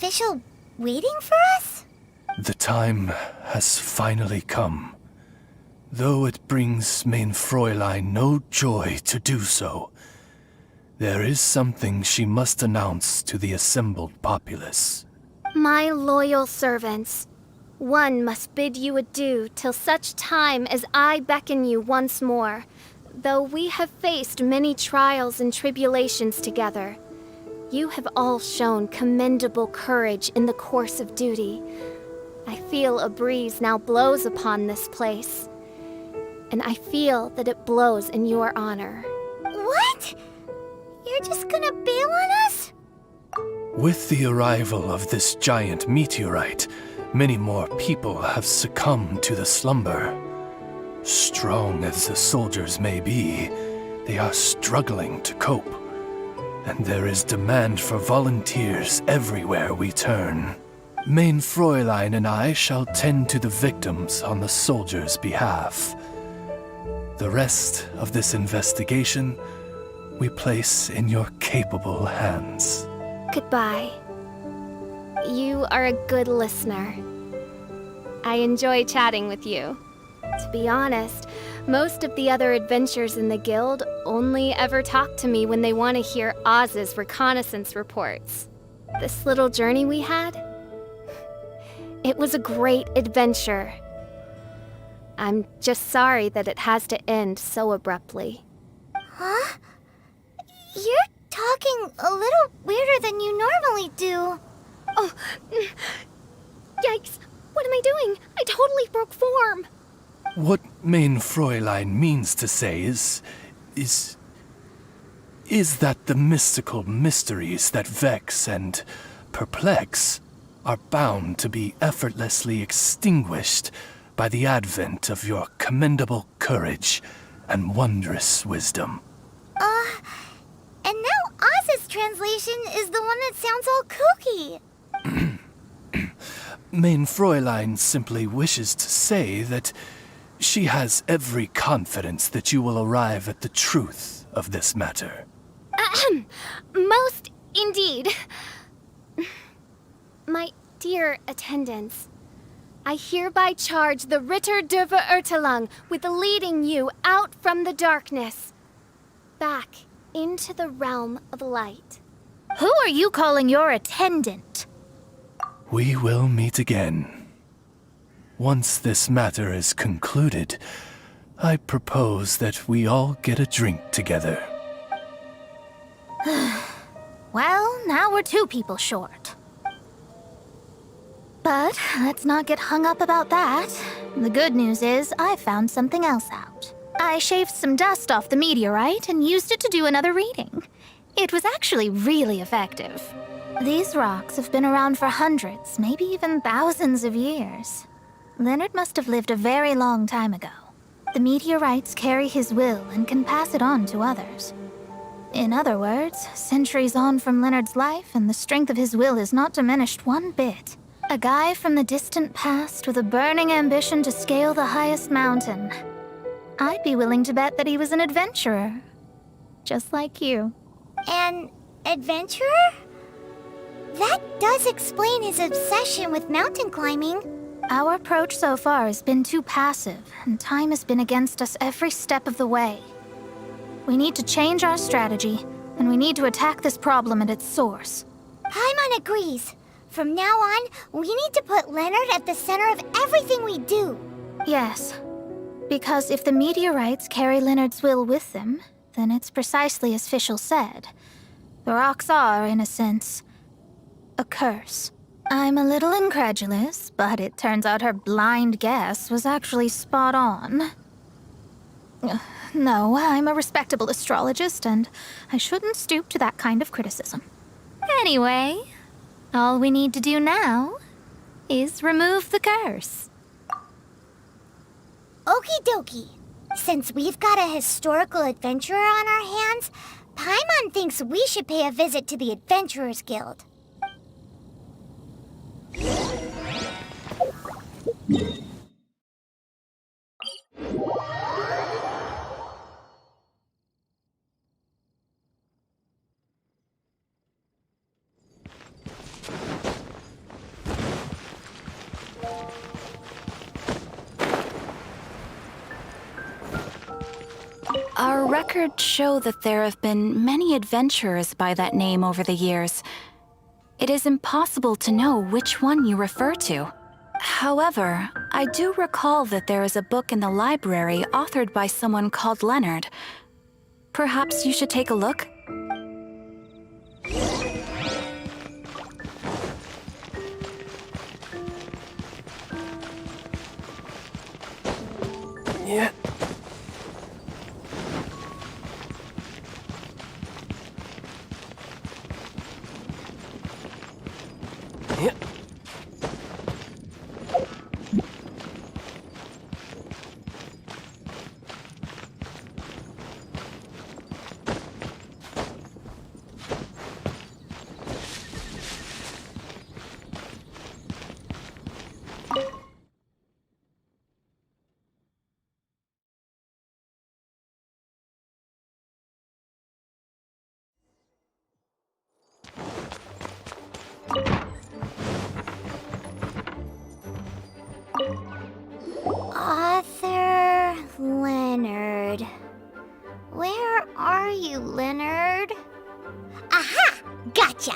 official waiting for us? The time has finally come. Though it brings main Fräulein no joy to do so, there is something she must announce to the assembled populace. My loyal servants, one must bid you adieu till such time as I beckon you once more. Though we have faced many trials and tribulations together, you have all shown commendable courage in the course of duty. I feel a breeze now blows upon this place, and I feel that it blows in your honor. What? You're just gonna bail on us? With the arrival of this giant meteorite, many more people have succumbed to the slumber. Strong as the soldiers may be, they are struggling to cope. And there is demand for volunteers everywhere we turn. Main Fräulein and I shall tend to the victims on the soldiers' behalf. The rest of this investigation we place in your capable hands. Goodbye. You are a good listener. I enjoy chatting with you. To be honest, most of the other adventurers in the guild only ever talk to me when they want to hear Oz's reconnaissance reports. This little journey we had, it was a great adventure. I'm just sorry that it has to end so abruptly. Huh? You're talking a little weirder than you normally do. Oh, yikes! What am I doing? I totally broke form! What main Fräulein means to say is that the mystical mysteries that vex and perplex are bound to be effortlessly extinguished by the advent of your commendable courage and wondrous wisdom. And now Oz's translation is the one that sounds all kooky. Main Fräulein simply wishes to say that she has every confidence that you will arrive at the truth of this matter. Most indeed. My dear attendants, I hereby charge the Ritter der Verirrtelung with leading you out from the darkness, back into the realm of light. Who are you calling your attendant? We will meet again. Once this matter is concluded, I propose that we all get a drink together. Well, now we're 2 people short. But let's not get hung up about that. The good news is I found something else out. I shaved some dust off the meteorite and used it to do another reading. It was actually really effective. These rocks have been around for hundreds, maybe even thousands of years. Leonard must have lived a very long time ago. The meteorites carry his will and can pass it on to others. In other words, centuries on from Leonard's life, and the strength of his will is not diminished one bit. A guy from the distant past with a burning ambition to scale the highest mountain. I'd be willing to bet that he was an adventurer. Just like you. An adventurer? That does explain his obsession with mountain climbing. Our approach so far has been too passive, and time has been against us every step of the way. We need to change our strategy, and we need to attack this problem at its source. Paimon agrees. From now on, we need to put Leonard at the center of everything we do. Yes, because if the meteorites carry Leonard's will with them, then it's precisely as Fischl said. The rocks are, in a sense, a curse. I'm a little incredulous, but it turns out her blind guess was actually spot on. No, I'm a respectable astrologist, and I shouldn't stoop to that kind of criticism. Anyway, all we need to do now is remove the curse. Okie dokie. Since we've got a historical adventurer on our hands, Paimon thinks we should pay a visit to the Adventurers Guild. Our records show that there have been many adventurers by that name over the years. It is impossible to know which one you refer to. However, I do recall that there is a book in the library authored by someone called Leonard. Perhaps you should take a look? Yeah. Yeah. Author Leonard. Where are you, Leonard? Aha! Gotcha!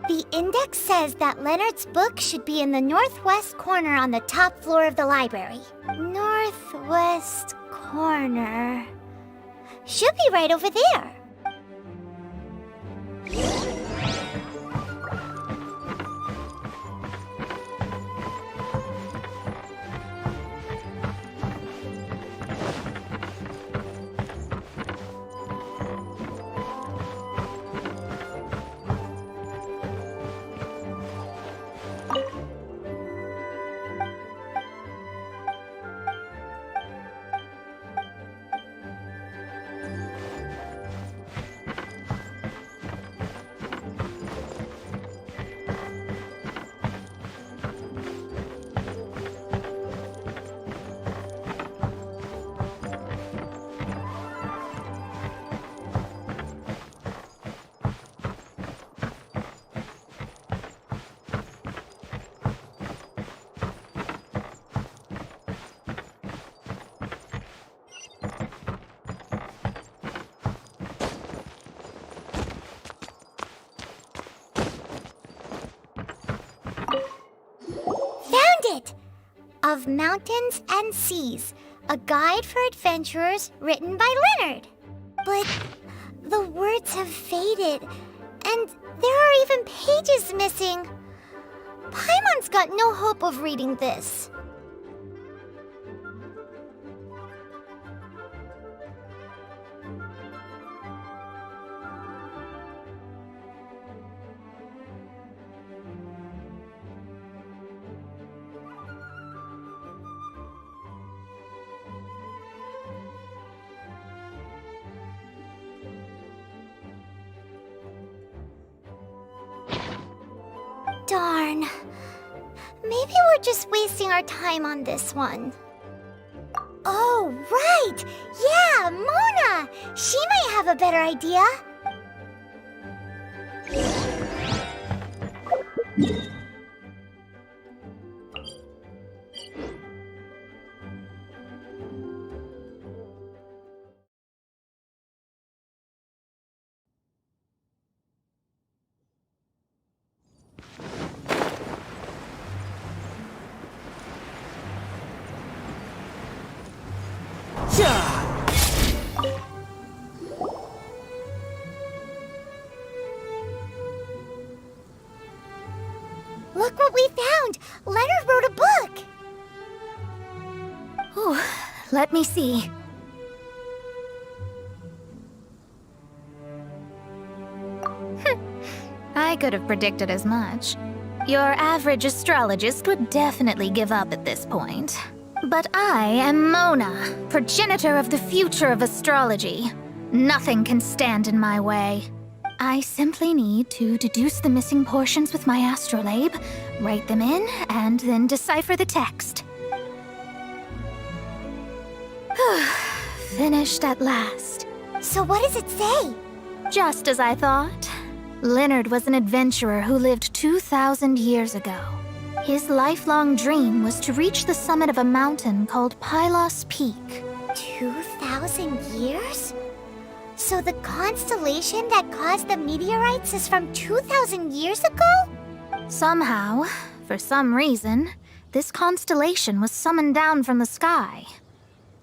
The index says that Leonard's book should be in the northwest corner on the top floor of the library. Northwest corner. Should be right over there. It! Of Mountains and Seas, a guide for adventurers written by Leonard. But the words have faded, and there are even pages missing. Paimon's got no hope of reading this. Darn. Maybe we're just wasting our time on this one. Oh, right! Yeah, Mona! She might have a better idea. Look what we found! Leonard wrote a book! Ooh, let me see. I could have predicted as much. Your average astrologist would definitely give up at this point. But I am Mona, progenitor of the future of astrology. Nothing can stand in my way. I simply need to deduce the missing portions with my astrolabe, write them in, and then decipher the text. Finished at last. So what does it say? Just as I thought. Leonard was an adventurer who lived 2,000 years ago. His lifelong dream was to reach the summit of a mountain called Pylos Peak. 2,000 years? So the constellation that caused the meteorites is from 2,000 years ago? Somehow, for some reason, this constellation was summoned down from the sky.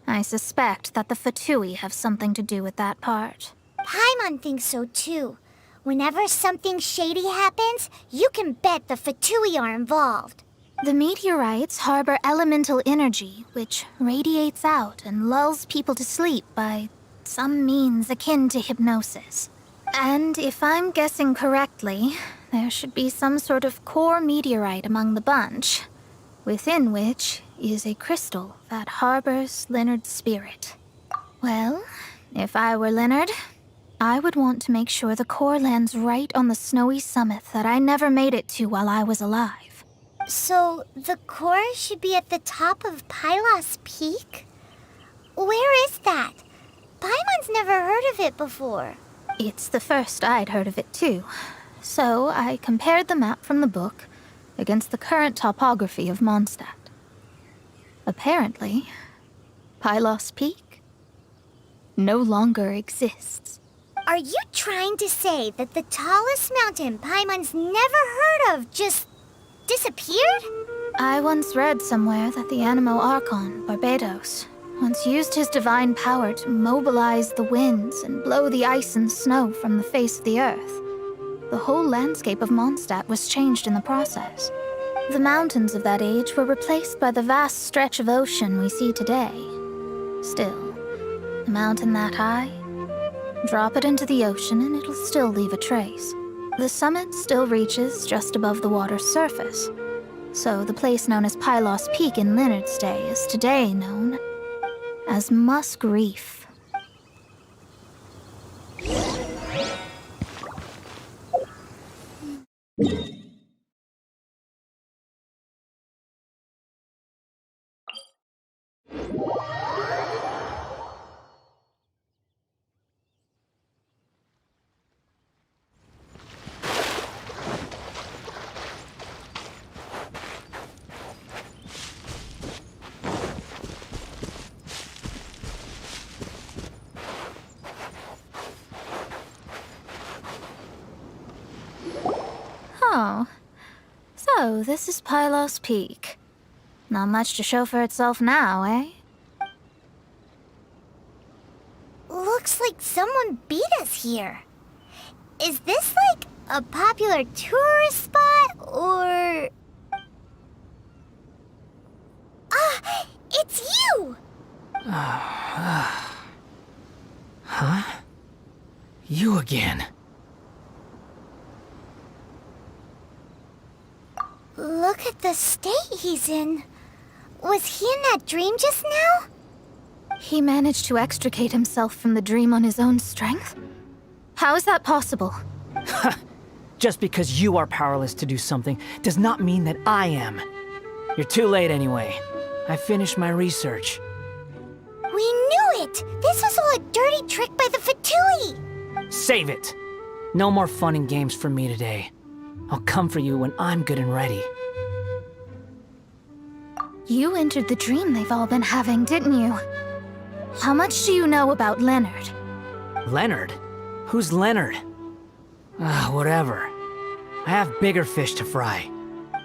I suspect that the Fatui have something to do with that part. Paimon thinks so too. Whenever something shady happens, you can bet the Fatui are involved. The meteorites harbor elemental energy, which radiates out and lulls people to sleep by some means akin to hypnosis. And if I'm guessing correctly, there should be some sort of core meteorite among the bunch, within which is a crystal that harbors Leonard's spirit. Well, if I were Leonard, I would want to make sure the core lands right on the snowy summit that I never made it to while I was alive. So the core should be at the top of Pylos Peak? Where is that? Paimon's never heard of it before. It's the first I'd heard of it too. So I compared the map from the book against the current topography of Mondstadt. Apparently, Pylos Peak no longer exists. Are you trying to say that the tallest mountain Paimon's never heard of just disappeared? I once read somewhere that the Animo Archon, Barbados, once used his divine power to mobilize the winds and blow the ice and snow from the face of the earth. The whole landscape of Mondstadt was changed in the process. The mountains of that age were replaced by the vast stretch of ocean we see today. Still, a mountain that high, drop it into the ocean and it'll still leave a trace. The summit still reaches just above the water's surface. So the place known as Pylos Peak in Leonard's day is today known as Musk Reef. Oh, so this is Pylos Peak. Not much to show for itself now, eh? Looks like someone beat us here. Is this like a popular tourist spot, or... Ah, it's you! Huh? You again. Look at the state he's in. Was he in that dream just now? He managed to extricate himself from the dream on his own strength? How is that possible? Just because you are powerless to do something does not mean that I am. You're too late anyway. I finished my research. We knew it! This was all a dirty trick by the Fatui! Save it! No more fun and games for me today. I'll come for you when I'm good and ready. You entered the dream they've all been having, didn't you? How much do you know about Leonard? Leonard? Who's Leonard? Whatever. I have bigger fish to fry.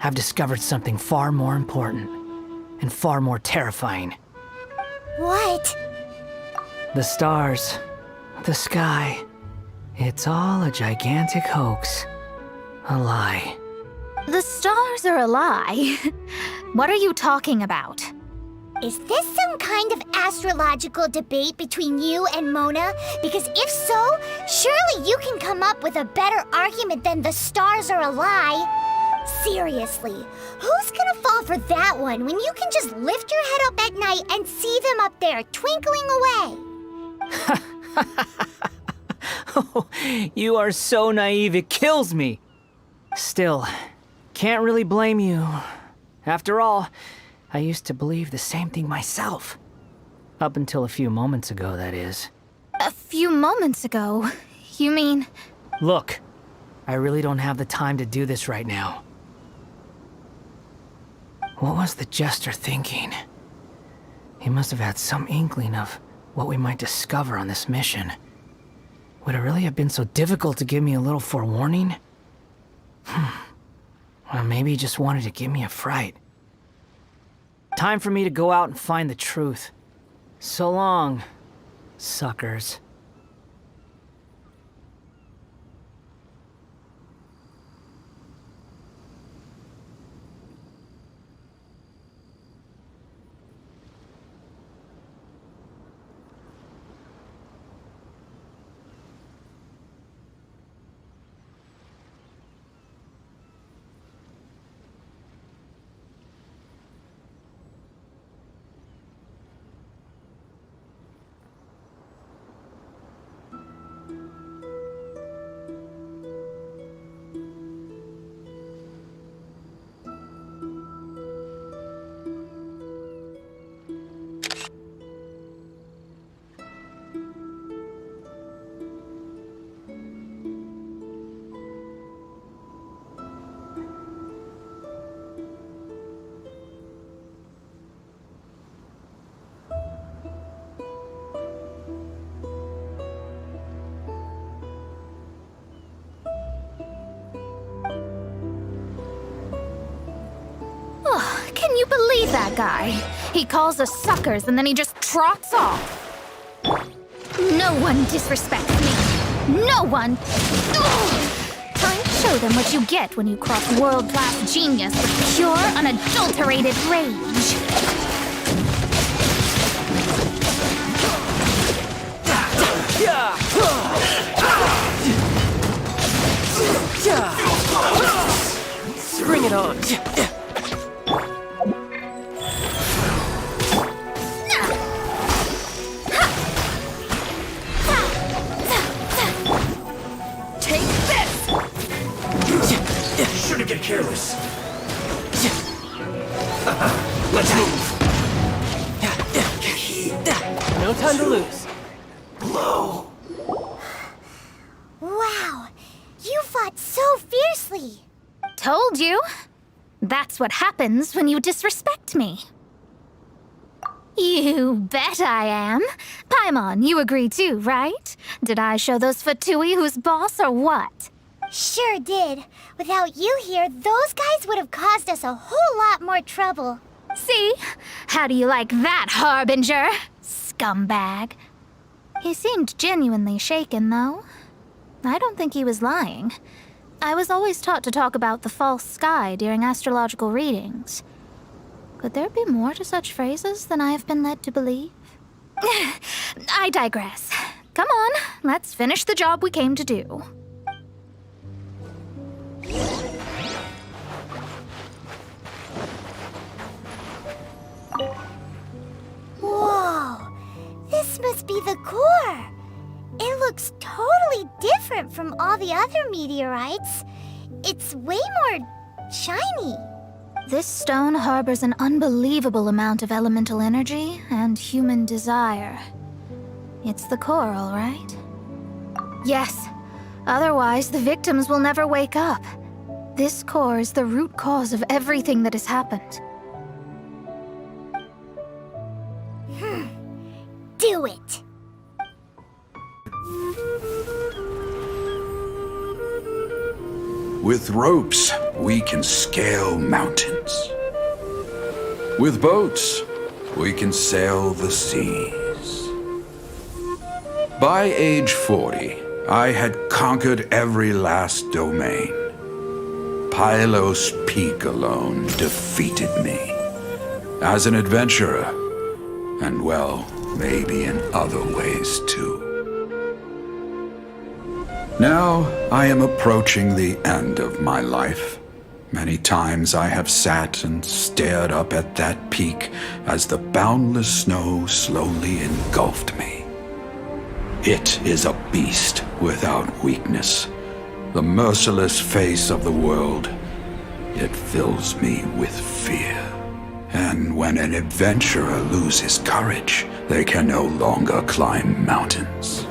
I've discovered something far more important. And far more terrifying. What? The stars. The sky. It's all a gigantic hoax. A lie. The stars are a lie. What are you talking about? Is this some kind of astrological debate between you and Mona? Because if so, surely you can come up with a better argument than the stars are a lie. Seriously, who's gonna fall for that one when you can just lift your head up at night and see them up there twinkling away? Oh, you are so naive, it kills me. Still, can't really blame you. After all, I used to believe the same thing myself. Up until a few moments ago, that is. A few moments ago? You mean... Look, I really don't have the time to do this right now. What was the Jester thinking? He must have had some inkling of what we might discover on this mission. Would it really have been so difficult to give me a little forewarning? Well, maybe he just wanted to give me a fright. Time for me to go out and find the truth. So long, suckers. Can you believe that guy? He calls us suckers and then he just trots off. No one disrespects me. No one. Ugh. Time to show them what you get when you cross world-class genius with pure, unadulterated rage. Bring it on. Shouldn't get careless. Let's move. No time to lose. Blow. Wow, you fought so fiercely. Told you. That's what happens when you disrespect me. You bet I am. Paimon, you agree too, right? Did I show those Fatui who's boss or what? Sure did. Without you here, those guys would have caused us a whole lot more trouble. See? How do you like that, Harbinger? Scumbag. He seemed genuinely shaken, though. I don't think he was lying. I was always taught to talk about the false sky during astrological readings. Could there be more to such phrases than I have been led to believe? I digress. Come on, let's finish the job we came to do. Whoa, this must be the core. It looks totally different from all the other meteorites. It's way more shiny. This stone harbors an unbelievable amount of elemental energy and human desire. It's the core, all right? Yes. Otherwise, the victims will never wake up. This core is the root cause of everything that has happened. Do it. With ropes, we can scale mountains. With boats, we can sail the seas. By age 40, I had conquered every last domain. Pylos Peak alone defeated me. As an adventurer, and well, maybe in other ways too. Now, I am approaching the end of my life. Many times I have sat and stared up at that peak as the boundless snow slowly engulfed me. It is a beast without weakness, the merciless face of the world. It fills me with fear. And when an adventurer loses courage, they can no longer climb mountains.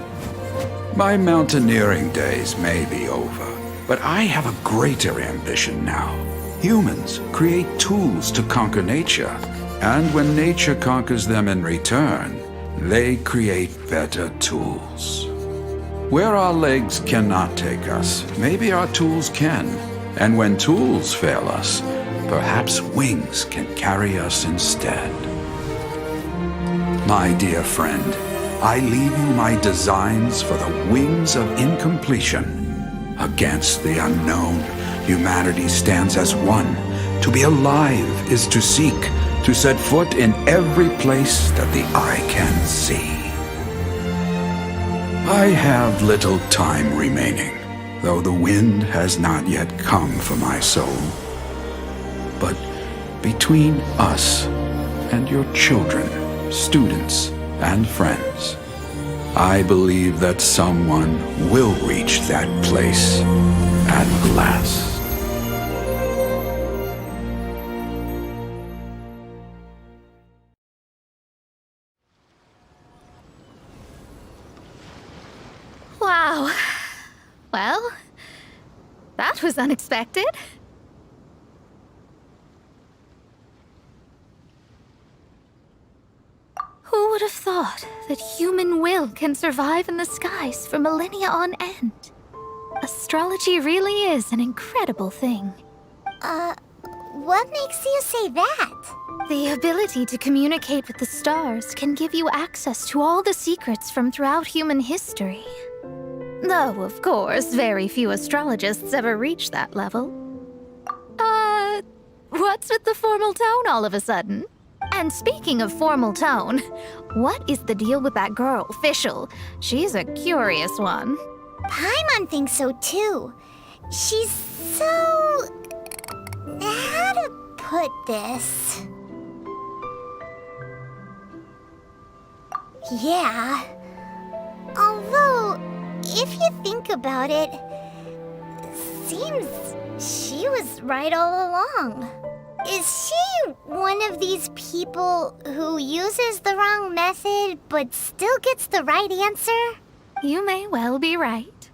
My mountaineering days may be over, but I have a greater ambition now. Humans create tools to conquer nature, and when nature conquers them in return, they create better tools. Where our legs cannot take us, maybe our tools can. And when tools fail us, perhaps wings can carry us instead. My dear friend, I leave you my designs for the wings of incompletion. Against the unknown, humanity stands as one. To be alive is to seek, to set foot in every place that the eye can see. I have little time remaining, though the wind has not yet come for my soul. But between us and your children, students, and friends, I believe that someone will reach that place at last. Wow. Well, that was unexpected. Who would have thought that human will can survive in the skies for millennia on end? Astrology really is an incredible thing. What makes you say that? The ability to communicate with the stars can give you access to all the secrets from throughout human history. Though, of course, very few astrologists ever reach that level. What's with the formal tone all of a sudden? And speaking of formal tone, what is the deal with that girl, Fischl? She's a curious one. Paimon thinks so too. She's so... how to put this? Yeah. Although, if you think about it, seems she was right all along. Is she one of these people who uses the wrong method but still gets the right answer? You may well be right.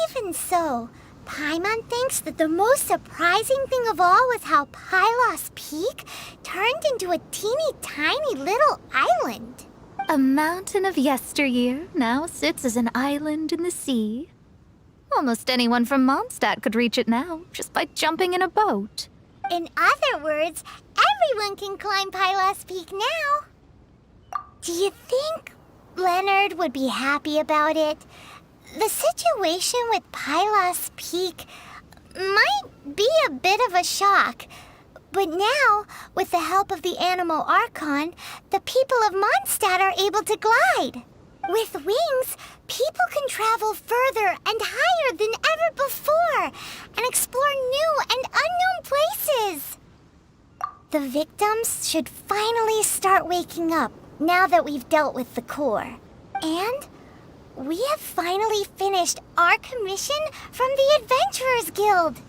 Even so, Paimon thinks that the most surprising thing of all was how Pylos Peak turned into a teeny tiny little island. A mountain of yesteryear now sits as an island in the sea. Almost anyone from Mondstadt could reach it now, just by jumping in a boat. In other words, everyone can climb Pylos Peak now. Do you think Leonard would be happy about it? The situation with Pylos Peak might be a bit of a shock. But now, with the help of the Animal Archon, the people of Mondstadt are able to glide. With wings, people can travel further and higher than ever before and explore new and unknown places. The victims should finally start waking up now that we've dealt with the core. And we have finally finished our commission from the Adventurers Guild.